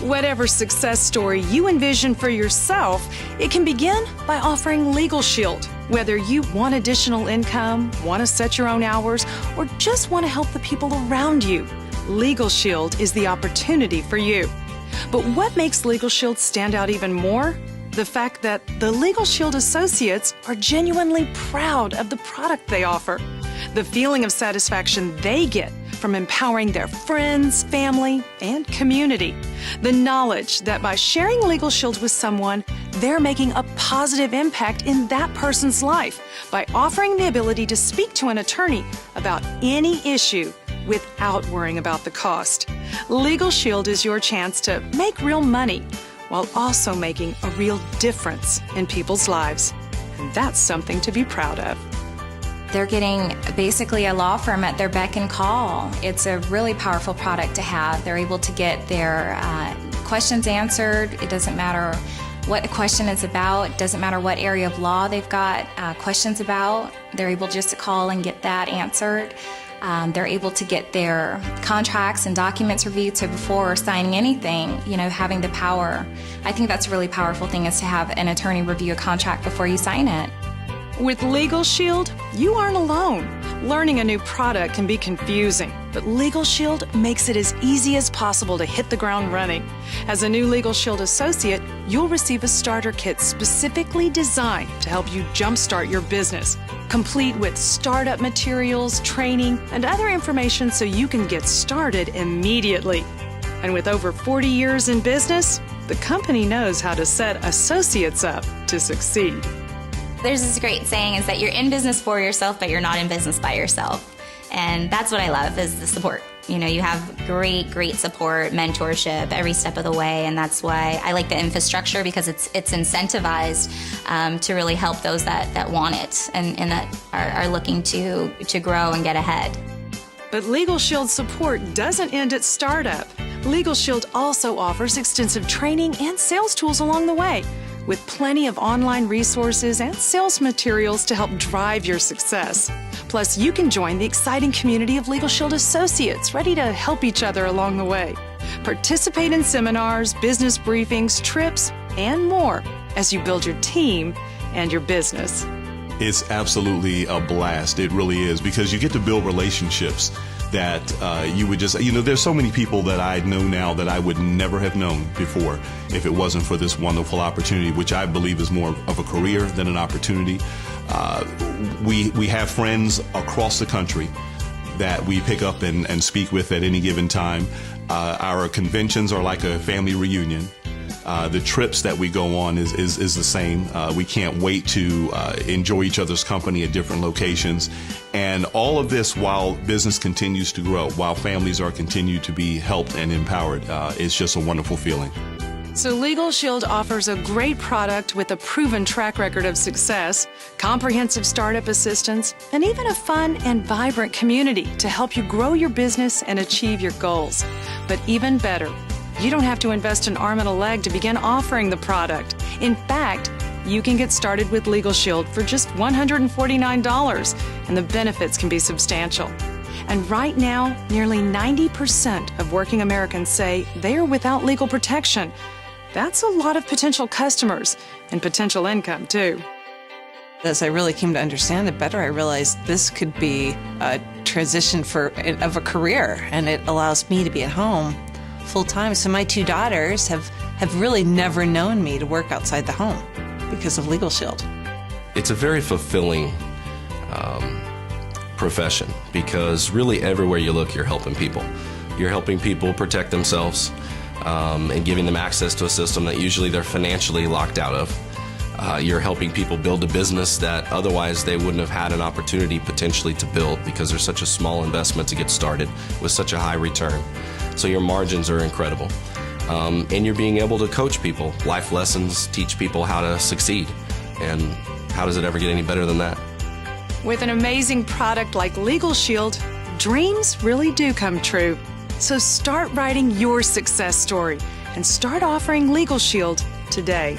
Whatever success story you envision for yourself, it can begin by offering Legal Shield. Whether you want additional income, want to set your own hours, or just want to help the people around you, Legal Shield is the opportunity for you. But what makes Legal Shield stand out even more? The fact that the Legal Shield associates are genuinely proud of the product they offer. The feeling of satisfaction they get from empowering their friends, family, and community. The knowledge that by sharing Legal Shield with someone, they're making a positive impact in that person's life by offering the ability to speak to an attorney about any issue without worrying about the cost. Legal Shield is your chance to make real money while also making a real difference in people's lives. And that's something to be proud of. They're getting basically a law firm at their beck and call. It's a really powerful product to have. They're able to get their questions answered. It doesn't matter what the question is about. It doesn't matter what area of law they've got questions about. They're able just to call and get that answered. They're able to get their contracts and documents reviewed, so before signing anything, having the power. I think that's a really powerful thing, is to have an attorney review a contract before you sign it. With Legal Shield, you aren't alone. Learning a new product can be confusing, but Legal Shield makes it as easy as possible to hit the ground running. As a new Legal Shield associate, you'll receive a starter kit specifically designed to help you jumpstart your business, complete with startup materials, training, and other information so you can get started immediately. And with over 40 years in business, the company knows how to set associates up to succeed. There's this great saying, is that you're in business for yourself, but you're not in business by yourself. And that's what I love, is the support. You have great support, mentorship every step of the way, and that's why I like the infrastructure, because it's incentivized to really help those that want it and that are looking to grow and get ahead. But Legal Shield support doesn't end at startup. Legal Shield also offers extensive training and sales tools along the way, with plenty of online resources and sales materials to help drive your success. Plus, you can join the exciting community of Legal Shield associates ready to help each other along the way. Participate in seminars, business briefings, trips, and more as you build your team and your business. It's absolutely a blast. It really is, because you get to build relationships that you would just, there's so many people that I know now that I would never have known before if it wasn't for this wonderful opportunity, which I believe is more of a career than an opportunity. We have friends across the country that we pick up and speak with at any given time. Our conventions are like a family reunion. The trips that we go on is the same. We can't wait to enjoy each other's company at different locations. And all of this while business continues to grow, while families are continued to be helped and empowered. It's just a wonderful feeling. So Legal Shield offers a great product with a proven track record of success, comprehensive startup assistance, and even a fun and vibrant community to help you grow your business and achieve your goals. But even better, you don't have to invest an arm and a leg to begin offering the product. In fact, you can get started with Legal Shield for just $149, and the benefits can be substantial. And right now, nearly 90% of working Americans say they are without legal protection. That's a lot of potential customers and potential income, too. As I really came to understand it better, I realized this could be a transition of a career, and it allows me to be at home full-time. So my two daughters have really never known me to work outside the home because of Legal Shield. It's a very fulfilling profession, because really everywhere you look, you're helping people. You're helping people protect themselves and giving them access to a system that usually they're financially locked out of. You're helping people build a business that otherwise they wouldn't have had an opportunity potentially to build, because there's such a small investment to get started with such a high return. So your margins are incredible. And you're being able to coach people, life lessons, teach people how to succeed. And how does it ever get any better than that? With an amazing product like Legal Shield, dreams really do come true. So start writing your success story and start offering Legal Shield today.